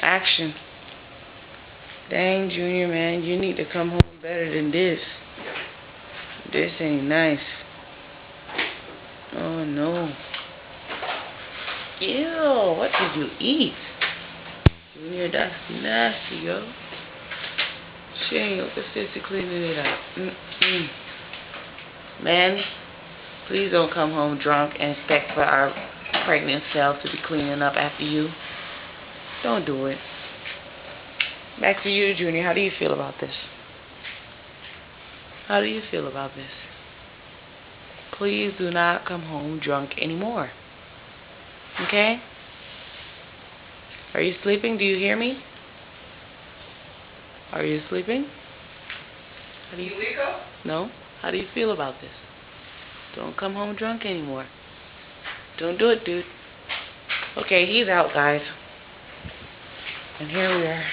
Action. Dang, Junior, man, you need to come home better than this. This ain't nice. Oh, no. Ew, what did you eat? Junior, that's nasty, yo. Shane, look at Sissy cleaning it up. Man, please don't come home drunk and expect for our pregnant self to be cleaning up after you. Don't do it. Back to you, Junior. How do you feel about this? How do you feel about this? Please do not come home drunk anymore. Okay? Are you sleeping? Do you hear me? Are you sleeping? How do you wake up? No? How do you feel about this? Don't come home drunk anymore. Don't do it, dude. Okay, he's out, guys. And here we are.